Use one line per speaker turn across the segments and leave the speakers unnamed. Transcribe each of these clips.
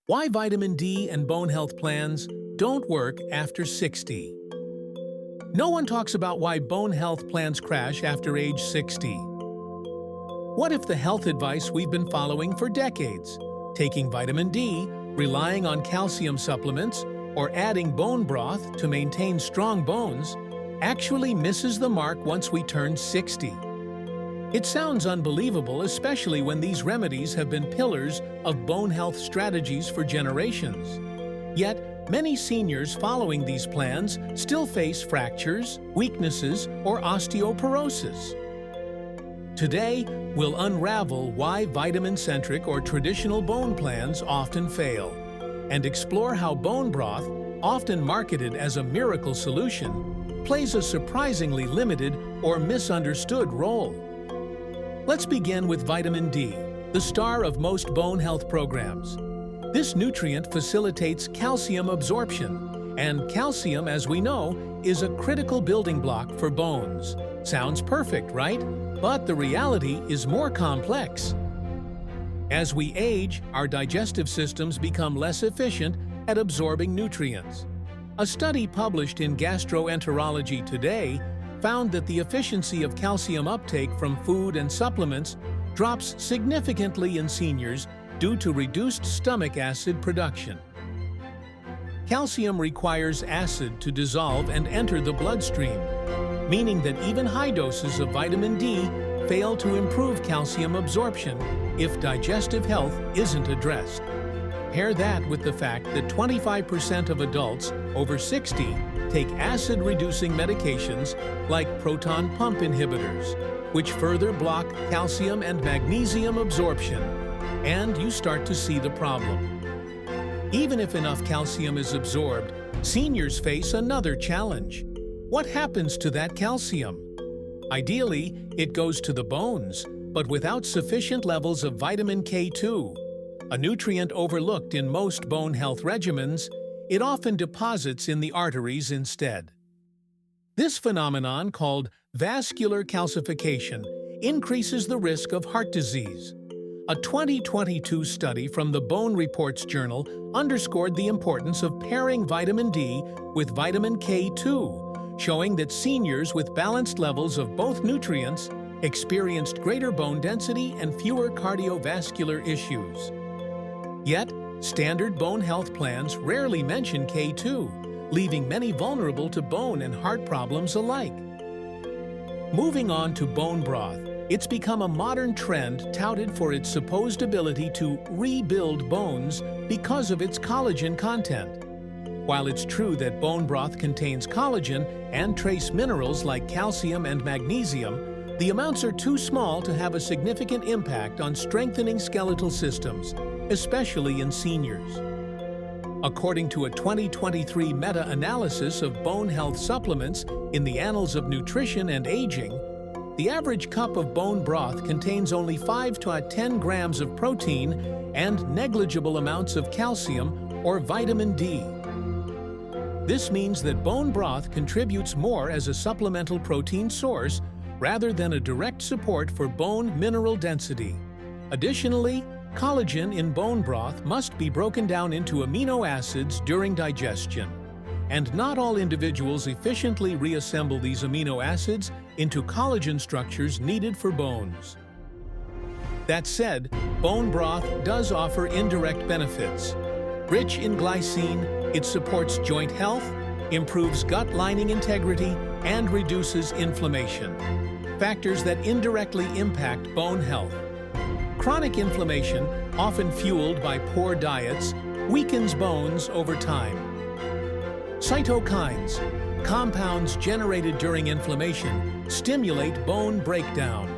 Why vitamin D and bone health plans don't work after 60. No one talks about why bone health plans crash after age 60. What if the health advice we've been following for decades, taking vitamin D, relying on calcium supplements, or adding bone broth to maintain strong bones, actually misses the mark once we turn 60? It sounds unbelievable, especially when these remedies have been pillars of bone health strategies for generations. Yet, many seniors following these plans still face fractures, weaknesses, or osteoporosis. Today, we'll unravel why vitamin-centric or traditional bone plans often fail, and explore how bone broth, often marketed as a miracle solution, plays a surprisingly limited or misunderstood role. Let's begin with vitamin D, the star of most bone health programs. This nutrient facilitates calcium absorption, and calcium, as we know, is a critical building block for bones. Sounds perfect, right? But the reality is more complex. As we age, our digestive systems become less efficient at absorbing nutrients. A study published in Gastroenterology Today found that the efficiency of calcium uptake from food and supplements drops significantly in seniors due to reduced stomach acid production. Calcium requires acid to dissolve and enter the bloodstream, meaning that even high doses of vitamin D fail to improve calcium absorption if digestive health isn't addressed. Pair that with the fact that 25% of adults over 60 take acid-reducing medications like proton pump inhibitors, which further block calcium and magnesium absorption, and you start to see the problem. Even if enough calcium is absorbed, seniors face another challenge. What happens to that calcium? Ideally, it goes to the bones, but without sufficient levels of vitamin K2, a nutrient overlooked in most bone health regimens, it often deposits in the arteries instead. This phenomenon, called vascular calcification, increases the risk of heart disease. A 2022 study from the Bone Reports Journal underscored the importance of pairing vitamin D with vitamin K2, showing that seniors with balanced levels of both nutrients experienced greater bone density and fewer cardiovascular issues. Yet, standard bone health plans rarely mention K2, leaving many vulnerable to bone and heart problems alike. Moving on to bone broth, it's become a modern trend touted for its supposed ability to rebuild bones because of its collagen content. While it's true that bone broth contains collagen and trace minerals like calcium and magnesium, the amounts are too small to have a significant impact on strengthening skeletal systems, especially in seniors. According to a 2023 meta-analysis of bone health supplements in the Annals of Nutrition and Aging, the average cup of bone broth contains only 5 to 10 grams of protein and negligible amounts of calcium or vitamin D. This means that bone broth contributes more as a supplemental protein source rather than a direct support for bone mineral density. Additionally, collagen in bone broth must be broken down into amino acids during digestion, and not all individuals efficiently reassemble these amino acids into collagen structures needed for bones. That said, bone broth does offer indirect benefits. Rich in glycine, it supports joint health, improves gut lining integrity, and reduces inflammation, factors that indirectly impact bone health. Chronic inflammation, often fueled by poor diets, weakens bones over time. Cytokines, compounds generated during inflammation, stimulate bone breakdown.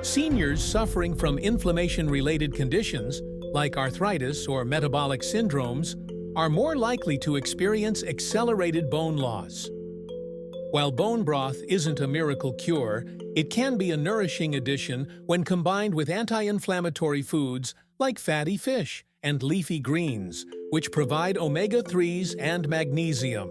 Seniors suffering from inflammation-related conditions, like arthritis or metabolic syndromes, are more likely to experience accelerated bone loss. While bone broth isn't a miracle cure, it can be a nourishing addition when combined with anti-inflammatory foods like fatty fish and leafy greens, which provide omega-3s and magnesium.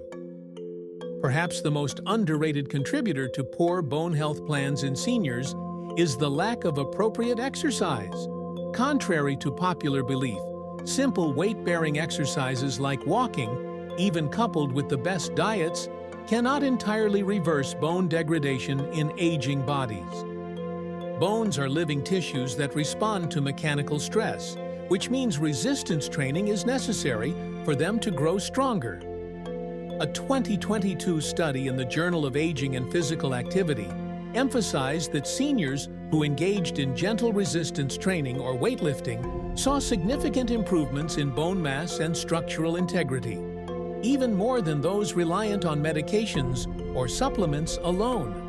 Perhaps the most underrated contributor to poor bone health plans in seniors is the lack of appropriate exercise. Contrary to popular belief, Simple weight-bearing exercises like walking, even coupled with the best diets, cannot entirely reverse bone degradation in aging bodies. Bones are living tissues that respond to mechanical stress, which means resistance training is necessary for them to grow stronger. A 2022 study in the Journal of Aging and Physical Activity emphasized that seniors who engaged in gentle resistance training or weightlifting saw significant improvements in bone mass and structural integrity, even more than those reliant on medications or supplements alone.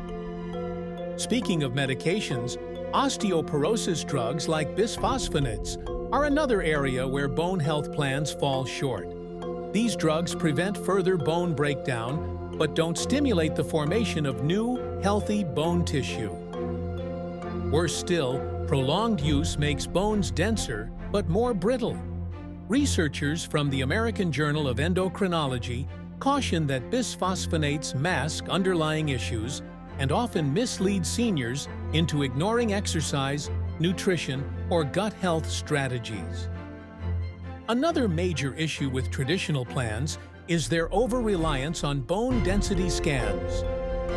Speaking of medications, osteoporosis drugs like bisphosphonates are another area where bone health plans fall short. These drugs prevent further bone breakdown, but don't stimulate the formation of new, healthy bone tissue. Worse still, prolonged use makes bones denser but more brittle. Researchers from the American Journal of Endocrinology caution that bisphosphonates mask underlying issues and often mislead seniors into ignoring exercise, nutrition, or gut health strategies. Another major issue with traditional plans is their over-reliance on bone density scans.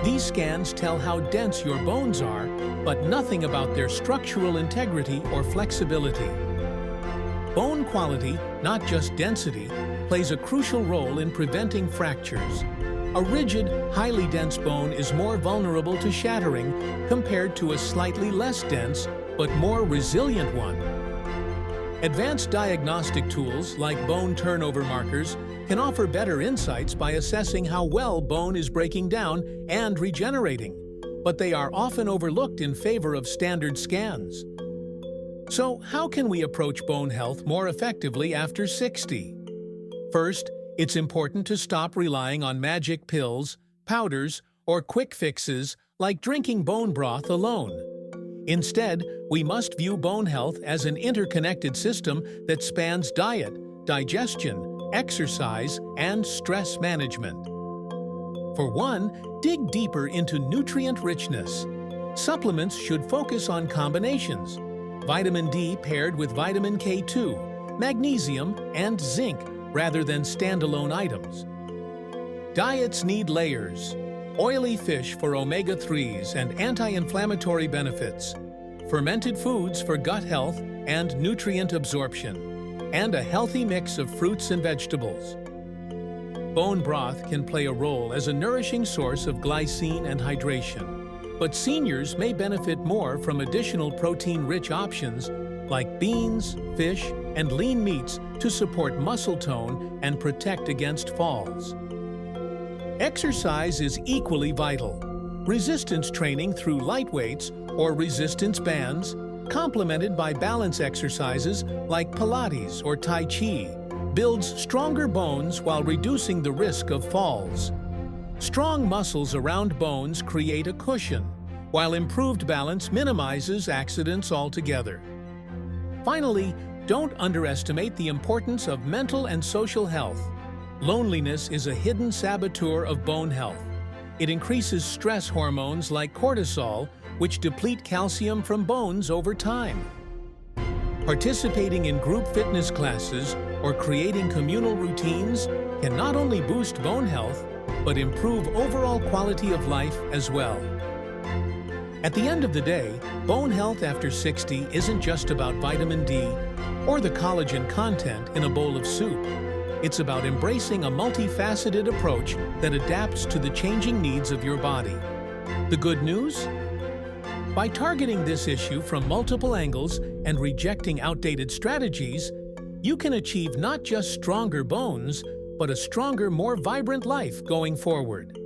These scans tell how dense your bones are, but nothing about their structural integrity or flexibility. Bone quality, not just density, plays a crucial role in preventing fractures. A rigid, highly dense bone is more vulnerable to shattering compared to a slightly less dense but more resilient one. Advanced diagnostic tools like bone turnover markers can offer better insights by assessing how well bone is breaking down and regenerating, but they are often overlooked in favor of standard scans. So, how can we approach bone health more effectively after 60? First, it's important to stop relying on magic pills, powders, or quick fixes like drinking bone broth alone. Instead, we must view bone health as an interconnected system that spans diet, digestion, exercise, and stress management. For one, dig deeper into nutrient richness. Supplements should focus on combinations: vitamin D paired with vitamin K2, magnesium, and zinc rather than standalone items. Diets need layers: oily fish for omega-3s and anti-inflammatory benefits, fermented foods for gut health and nutrient absorption, and a healthy mix of fruits and vegetables. Bone broth can play a role as a nourishing source of glycine and hydration, but seniors may benefit more from additional protein-rich options like beans, fish, and lean meats to support muscle tone and protect against falls. Exercise is equally vital. Resistance training through light weights or resistance bands, complemented by balance exercises like Pilates or Tai Chi, builds stronger bones while reducing the risk of falls. Strong muscles around bones create a cushion, while improved balance minimizes accidents altogether. Finally, don't underestimate the importance of mental and social health. Loneliness is a hidden saboteur of bone health. It increases stress hormones like cortisol, which deplete calcium from bones over time. Participating in group fitness classes or creating communal routines can not only boost bone health, but improve overall quality of life as well. At the end of the day, bone health after 60 isn't just about vitamin D or the collagen content in a bowl of soup. It's about embracing a multifaceted approach that adapts to the changing needs of your body. The good news? By targeting this issue from multiple angles and rejecting outdated strategies, you can achieve not just stronger bones, but a stronger, more vibrant life going forward.